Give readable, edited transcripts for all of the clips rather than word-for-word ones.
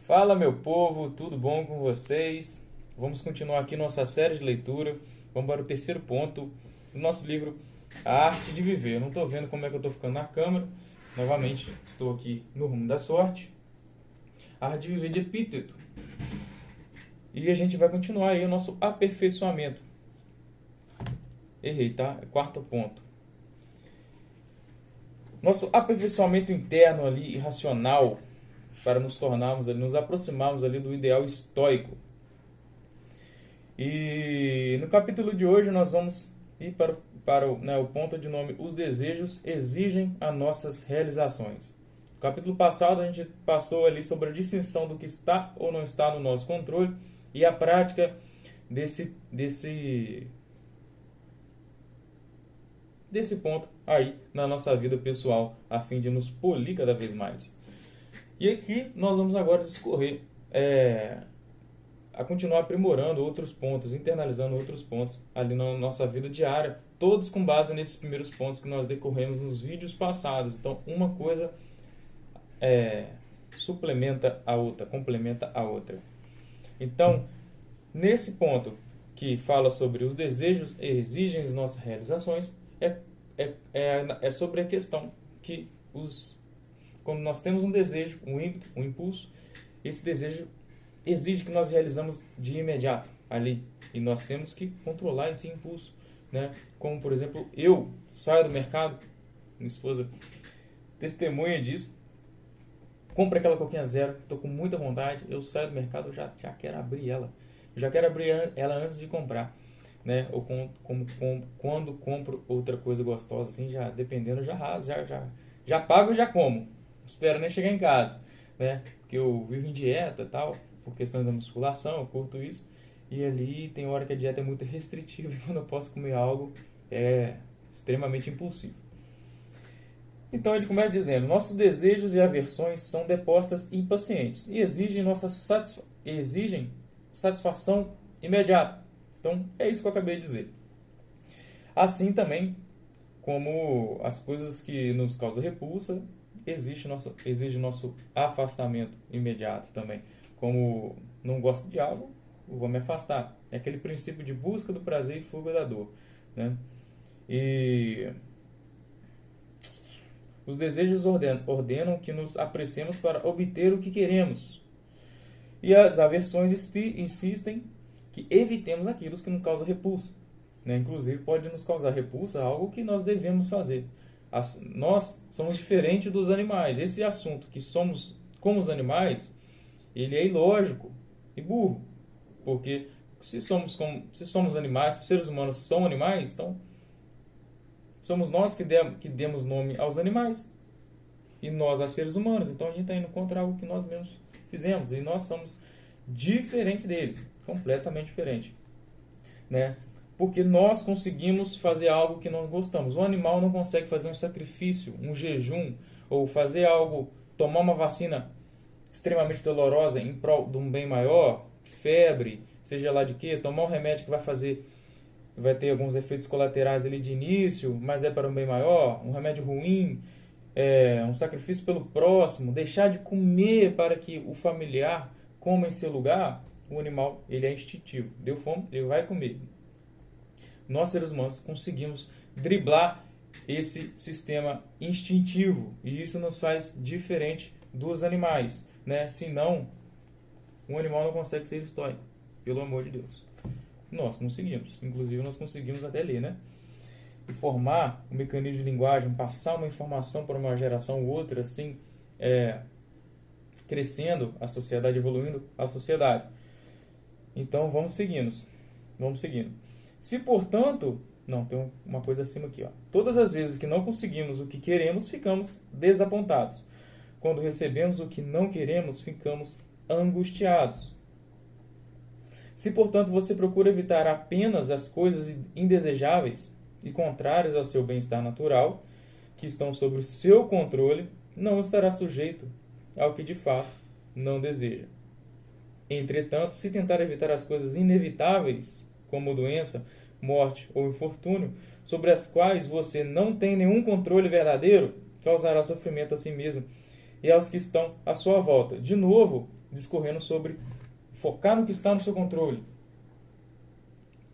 Fala, meu povo, tudo bom com vocês? Vamos continuar aqui nossa série de leitura. Vamos para o terceiro ponto do nosso livro, A Arte de Viver. Eu não estou vendo como é que eu estou ficando na câmera. Novamente, estou aqui no rumo da sorte. A Arte de Viver de Epíteto. E a gente vai continuar aí o nosso aperfeiçoamento. Errei, tá? É quarto ponto. Nosso aperfeiçoamento interno ali, irracional, para nos tornarmos ali, nos aproximarmos ali do ideal estoico. E no capítulo de hoje nós vamos ir para o ponto de nome Os desejos exigem as nossas realizações. No capítulo passado a gente passou ali sobre a distinção do que está ou não está no nosso controle e a prática desse ponto aí na nossa vida pessoal, a fim de nos polir cada vez mais. E aqui nós vamos agora discorrer, a continuar aprimorando outros pontos, internalizando outros pontos ali na nossa vida diária, todos com base nesses primeiros pontos que nós decorremos nos vídeos passados. Então, uma coisa suplementa a outra, complementa a outra. Então, nesse ponto que fala sobre os desejos exigem as nossas realizações, é sobre a questão que quando nós temos um desejo, um ímpeto, um impulso, esse desejo exige que nós realizamos de imediato ali. E nós temos que controlar esse impulso, né? Como, por exemplo, eu saio do mercado, minha esposa testemunha disso, compro aquela coquinha zero, estou com muita vontade, eu saio do mercado, eu já quero abrir ela. Eu já quero abrir ela antes de comprar, né? Ou quando compro outra coisa gostosa, assim, já dependendo, já raso, já pago e já como. Não espero nem chegar em casa, né? Porque eu vivo em dieta e tal, por questão da musculação, eu curto isso. E ali tem hora que a dieta é muito restritiva e quando eu posso comer algo é extremamente impulsivo. Então ele começa dizendo: nossos desejos e aversões são depostas impacientes e exigem satisfação imediata. Então é isso que eu acabei de dizer. Assim também como as coisas que nos causam repulsa exige nosso afastamento imediato também. Como não gosto de algo, eu vou me afastar. É aquele princípio de busca do prazer e fuga da dor, né? E os desejos ordenam que nos apressemos para obter o que queremos. E as aversões insistem que evitemos aquilo que nos causa repulsa, né? Inclusive pode nos causar repulsa algo que nós devemos fazer. Nós somos diferentes dos animais. Esse assunto que somos como os animais, ele é ilógico e burro. Porque se somos animais, se os seres humanos são animais, então somos nós que demos nome aos animais. E nós a seres humanos. Então a gente está indo contra algo que nós mesmos fizemos. E nós somos diferentes deles. Completamente diferente, né? Porque nós conseguimos fazer algo que nós gostamos. O animal não consegue fazer um sacrifício, um jejum, ou fazer algo, tomar uma vacina extremamente dolorosa em prol de um bem maior, febre, seja lá de quê, tomar um remédio que vai ter alguns efeitos colaterais ali de início, mas é para um bem maior, um remédio ruim, um sacrifício pelo próximo, deixar de comer para que o familiar coma em seu lugar. O animal, ele é instintivo, deu fome, ele vai comer. Nós, seres humanos, conseguimos driblar esse sistema instintivo. E isso nos faz diferente dos animais, né? Senão, um animal não consegue ser estoico, pelo amor de Deus. Nós conseguimos. Inclusive, nós conseguimos até ler, né? E formar um mecanismo de linguagem, passar uma informação para uma geração ou outra, assim, crescendo a sociedade, evoluindo a sociedade. Então, vamos seguindo. Se, portanto, tem uma coisa acima aqui, ó. Todas as vezes que não conseguimos o que queremos, ficamos desapontados. Quando recebemos o que não queremos, ficamos angustiados. Se, portanto, você procura evitar apenas as coisas indesejáveis e contrárias ao seu bem-estar natural, que estão sob o seu controle, não estará sujeito ao que de fato não deseja. Entretanto, se tentar evitar as coisas inevitáveis, como doença, morte ou infortúnio, sobre as quais você não tem nenhum controle verdadeiro, causará sofrimento a si mesmo e aos que estão à sua volta. De novo, discorrendo sobre focar no que está no seu controle,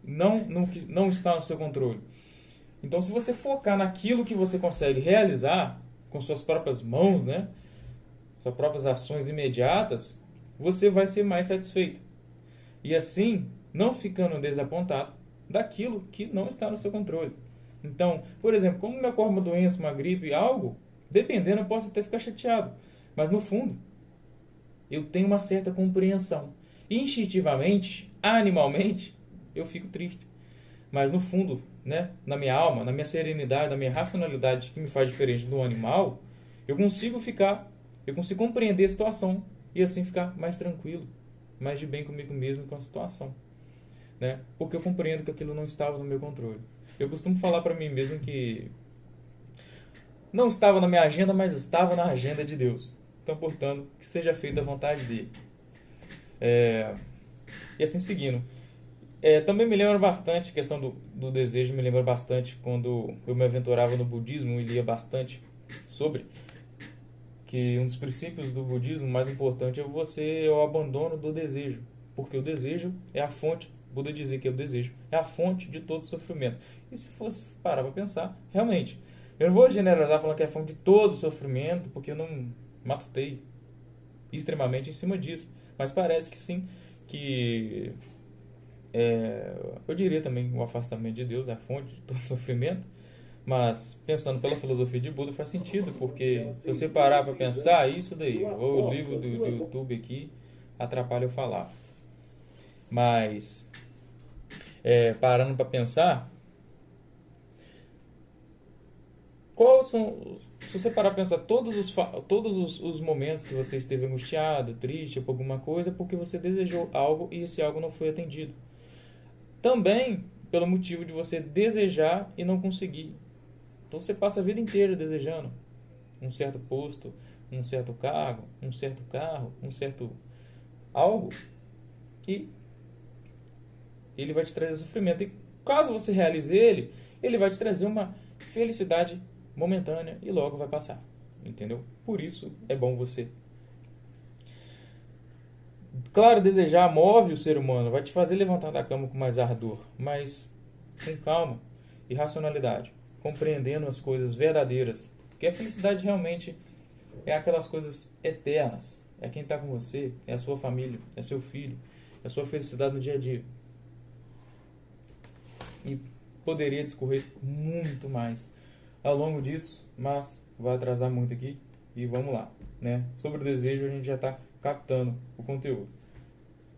não no que não está no seu controle. Então, se você focar naquilo que você consegue realizar com suas próprias mãos, né, suas próprias ações imediatas, você vai ser mais satisfeito. E assim, não ficando desapontado daquilo que não está no seu controle. Então, por exemplo, quando me ocorre uma doença, uma gripe, algo, dependendo, eu posso até ficar chateado. Mas no fundo, eu tenho uma certa compreensão. Instintivamente, animalmente, eu fico triste. Mas no fundo, né, na minha alma, na minha serenidade, na minha racionalidade, que me faz diferente do animal, eu consigo compreender a situação e assim ficar mais tranquilo, mais de bem comigo mesmo com a situação, né? Porque eu compreendo que aquilo não estava no meu controle. Eu costumo falar para mim mesmo que não estava na minha agenda, mas estava na agenda de Deus. Então, portanto, que seja feita a vontade dele. E assim seguindo. Também me lembra bastante, a questão do desejo me lembra bastante quando eu me aventurava no budismo e lia bastante sobre que um dos princípios do budismo mais importante é o abandono do desejo, porque o desejo é a fonte, Buda dizia que o desejo é a fonte de todo sofrimento. E se fosse parar para pensar, realmente, eu não vou generalizar falando que é a fonte de todo sofrimento, porque eu não matutei extremamente em cima disso, mas parece que sim, que eu diria também o afastamento de Deus é a fonte de todo sofrimento. Mas, pensando pela filosofia de Buda, faz sentido, porque se você parar para pensar, isso daí, ou o livro do YouTube aqui, atrapalha eu falar. Mas, parando para pensar, se você parar para pensar, todos os momentos que você esteve angustiado, triste por alguma coisa, é porque você desejou algo e esse algo não foi atendido. Também pelo motivo de você desejar e não conseguir. Então você passa a vida inteira desejando um certo posto, um certo cargo, um certo carro, um certo algo, e ele vai te trazer sofrimento. E caso você realize ele, ele vai te trazer uma felicidade momentânea e logo vai passar. Entendeu? Por isso é bom você. Claro, desejar move o ser humano, vai te fazer levantar da cama com mais ardor, mas com calma e racionalidade, compreendendo as coisas verdadeiras. Porque a felicidade realmente é aquelas coisas eternas. É quem está com você, é a sua família, é seu filho, é a sua felicidade no dia a dia. E poderia discorrer muito mais ao longo disso, mas vai atrasar muito aqui e vamos lá, né? Sobre o desejo a gente já está captando o conteúdo.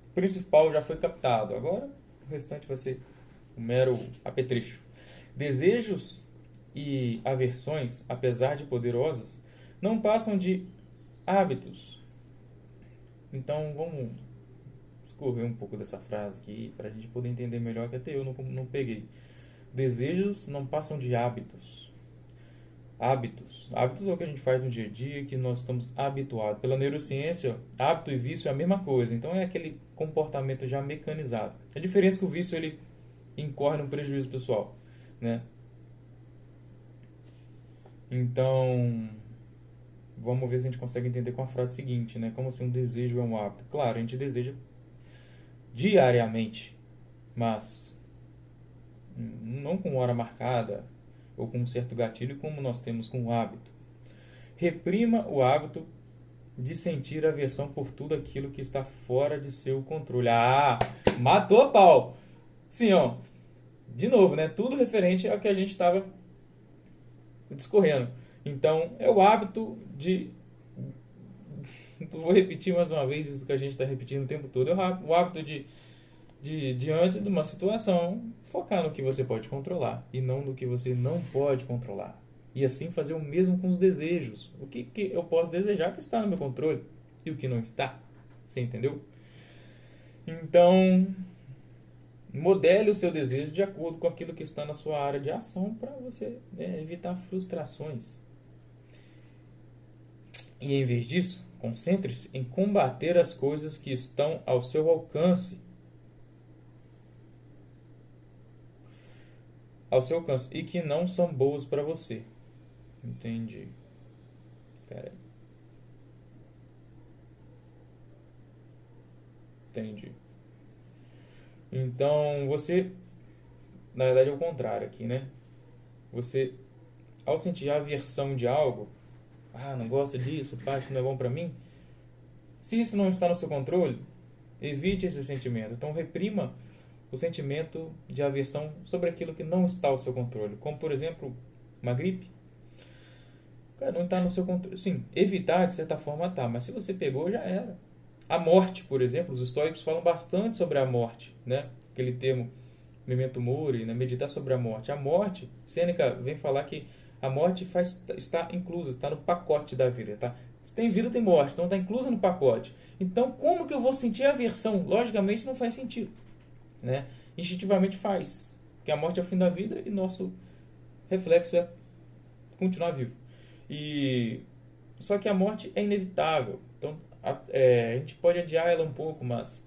O principal já foi captado, agora o restante vai ser um mero apetrecho. Desejos e aversões, apesar de poderosos, não passam de hábitos. Então vamos escorrer um pouco dessa frase aqui para a gente poder entender melhor, que até eu não peguei. Desejos não passam de hábitos. Hábitos é o que a gente faz no dia a dia, que nós estamos habituados. Pela neurociência, hábito e vício é a mesma coisa. Então é aquele comportamento já mecanizado. A diferença é que o vício ele incorre no prejuízo pessoal, né? Então, vamos ver se a gente consegue entender com a frase seguinte, né? Como assim um desejo é um hábito? Claro, a gente deseja diariamente, mas não com hora marcada ou com um certo gatilho como nós temos com o hábito. Reprima o hábito de sentir aversão por tudo aquilo que está fora de seu controle. Ah, matou a pau! Sim, ó. De novo, né? Tudo referente ao que a gente estava discorrendo. Então, é o hábito de... Vou repetir mais uma vez isso que a gente está repetindo o tempo todo. É o hábito de diante de uma situação, focar no que você pode controlar e não no que você não pode controlar. E assim fazer o mesmo com os desejos. O que eu posso desejar que está no meu controle e o que não está. Você entendeu? Então, modele o seu desejo de acordo com aquilo que está na sua área de ação para você evitar frustrações. E em vez disso, concentre-se em combater as coisas que estão ao seu alcance. E que não são boas para você. Entendi. Pera aí. Entendi. Então, você, na verdade é o contrário aqui, né? Você, ao sentir a aversão de algo, não gosto disso, pá, isso não é bom pra mim. Se isso não está no seu controle, evite esse sentimento. Então, reprima o sentimento de aversão sobre aquilo que não está ao seu controle. Como, por exemplo, uma gripe. Cara, não está no seu controle. Sim, evitar, de certa forma, tá. Mas se você pegou, já era. A morte, por exemplo, os estoicos falam bastante sobre a morte, né? Aquele termo, memento mori, né? Meditar sobre a morte. A morte, Sêneca vem falar que a morte está inclusa, está no pacote da vida, tá? Se tem vida, tem morte, então está inclusa no pacote. Então, como que eu vou sentir aversão? Logicamente, não faz sentido, né? Instintivamente faz, porque a morte é o fim da vida e nosso reflexo é continuar vivo. E só que a morte é inevitável, então a gente pode adiar ela um pouco, mas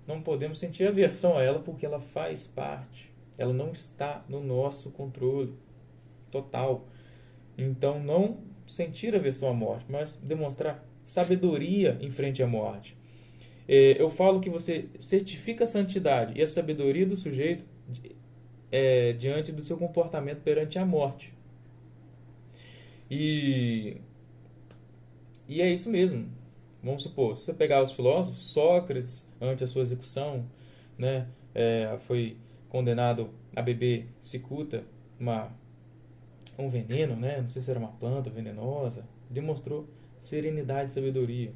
não podemos sentir aversão a ela porque ela faz parte, ela não está no nosso controle total. Então, não sentir aversão à morte, mas demonstrar sabedoria em frente à morte. Eu falo que você certifica a santidade e a sabedoria do sujeito diante do seu comportamento perante a morte. E é isso mesmo. Vamos supor, se você pegar os filósofos, Sócrates, ante a sua execução, né, foi condenado a beber cicuta, um veneno, né, não sei se era uma planta venenosa, demonstrou serenidade e sabedoria.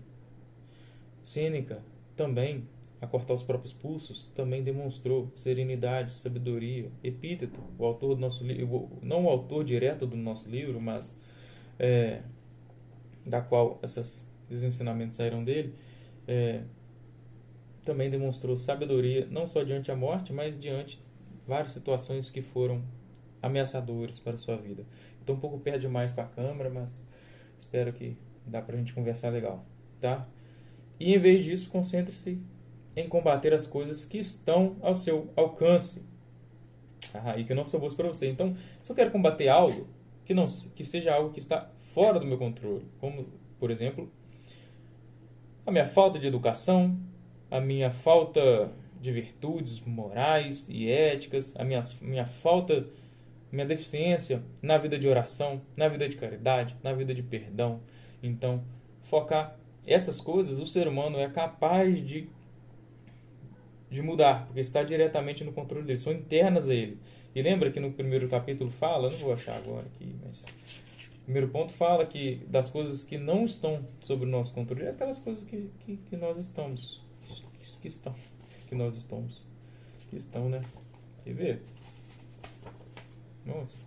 Sêneca também, a cortar os próprios pulsos, também demonstrou serenidade, sabedoria. Epíteto, o autor do nosso livro, não o autor direto do nosso livro, mas da qual esses ensinamentos saíram dele, também demonstrou sabedoria, não só diante da morte, mas diante de várias situações que foram ameaçadoras para a sua vida. Estou um pouco perto demais para a câmera, mas espero que dá para a gente conversar legal, tá? E em vez disso, concentre-se em combater as coisas que estão ao seu alcance e que não são boas para você. Então, se eu quero combater algo que seja algo que está fora do meu controle, como, por exemplo, a minha falta de educação, a minha falta de virtudes morais e éticas, a minha falta, minha deficiência na vida de oração, na vida de caridade, na vida de perdão. Então, focar essas coisas, o ser humano é capaz de mudar, porque está diretamente no controle dele, são internas a ele. E lembra que no primeiro capítulo fala, não vou achar agora aqui, mas o primeiro ponto fala que das coisas que não estão sob o nosso controle, é aquelas coisas que nós estamos, que estão, né? Quer ver? Nossa.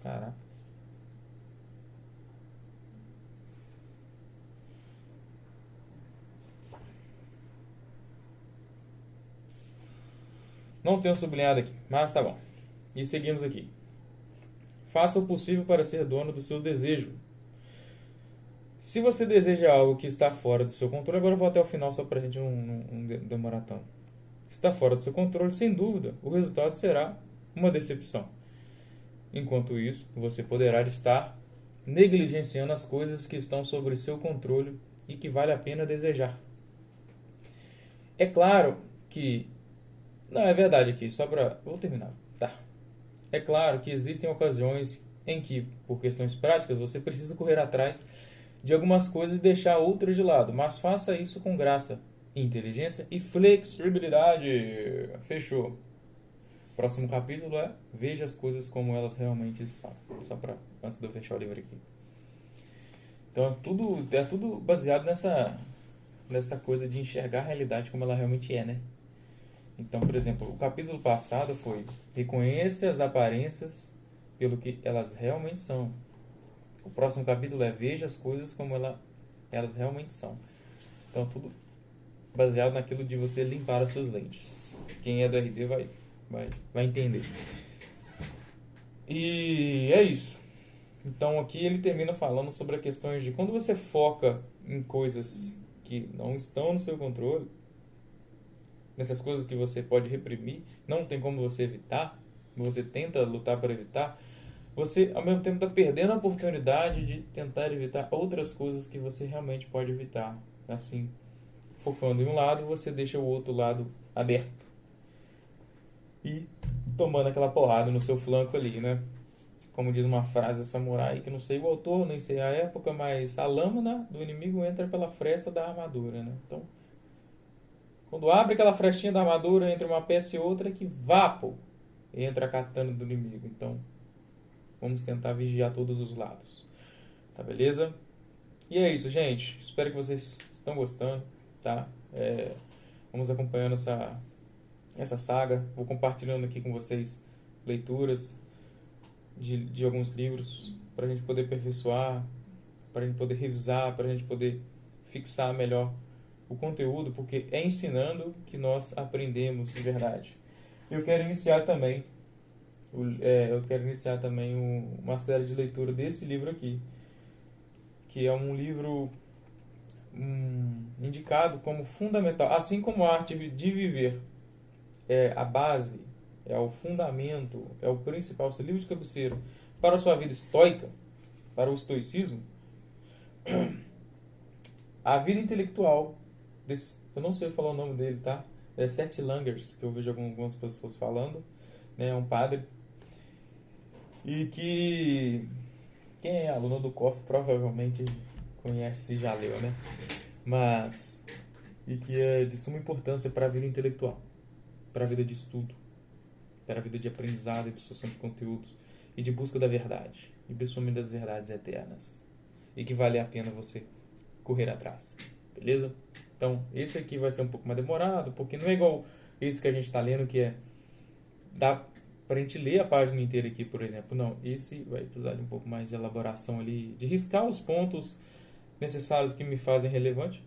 Caraca. Não tenho sublinhado aqui, mas tá bom. E seguimos aqui. Faça o possível para ser dono do seu desejo. Se você deseja algo que está fora do seu controle, agora eu vou até o final só para a gente não demorar tanto. Está fora do seu controle, sem dúvida, o resultado será uma decepção. Enquanto isso, você poderá estar negligenciando as coisas que estão sob seu controle e que vale a pena desejar. É claro que... Não, é verdade aqui, só para... Vou terminar. Tá. É claro que existem ocasiões em que, por questões práticas, você precisa correr atrás de algumas coisas e deixar outras de lado, mas faça isso com graça, inteligência e flexibilidade. Fechou. Próximo capítulo é Veja as coisas como elas realmente são. Só para antes de eu fechar o livro aqui. Então é tudo baseado nessa coisa de enxergar a realidade como ela realmente é, né? Então, por exemplo, o capítulo passado foi Reconheça as aparências pelo que elas realmente são. O próximo capítulo é Veja as coisas como elas realmente são. Então, tudo baseado naquilo de você limpar as suas lentes. Quem é do RD vai entender. E é isso. Então, aqui ele termina falando sobre as questões de quando você foca em coisas que não estão no seu controle, nessas coisas que você pode reprimir, não tem como você evitar, você tenta lutar para evitar, você ao mesmo tempo está perdendo a oportunidade de tentar evitar outras coisas que você realmente pode evitar. assim, focando em um lado, você deixa o outro lado aberto. E tomando aquela porrada no seu flanco ali, né? Como diz uma frase samurai, que não sei o autor, nem sei a época, mas a lâmina do inimigo entra pela fresta da armadura, né? Então, quando abre aquela frestinha da armadura entre uma peça e outra, que vapo, entra a katana do inimigo. Então, vamos tentar vigiar todos os lados. Tá beleza? E é isso, gente. Espero que vocês estão gostando, tá? Vamos acompanhando essa saga. Vou compartilhando aqui com vocês leituras de alguns livros para a gente poder aperfeiçoar, para a gente poder revisar, para a gente poder fixar melhor o conteúdo, porque é ensinando que nós aprendemos de verdade. Eu quero iniciar também uma série de leitura desse livro aqui, que é um livro indicado como fundamental, assim como a arte de viver é a base, é o fundamento, é o principal, seu livro de cabeceira para a sua vida estoica, para o estoicismo. A vida intelectual eu não sei falar o nome dele, tá? É Seth Langers, que eu vejo algumas pessoas falando, né? É um padre e que quem é aluno do COF provavelmente conhece e já leu, né? Mas e que é de suma importância para a vida intelectual, para a vida de estudo, para a vida de aprendizado e absorção de conteúdos e de busca da verdade, e principalmente das verdades eternas, e que vale a pena você correr atrás, beleza? Então, esse aqui vai ser um pouco mais demorado, porque não é igual esse que a gente está lendo, que dá para a gente ler a página inteira aqui, por exemplo. Não, esse vai precisar de um pouco mais de elaboração ali, de riscar os pontos necessários que me fazem relevante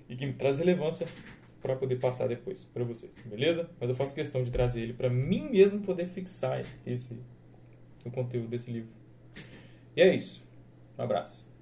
e que me traz relevância para poder passar depois para você, beleza? Mas eu faço questão de trazer ele para mim mesmo poder fixar o conteúdo desse livro. E é isso. Um abraço.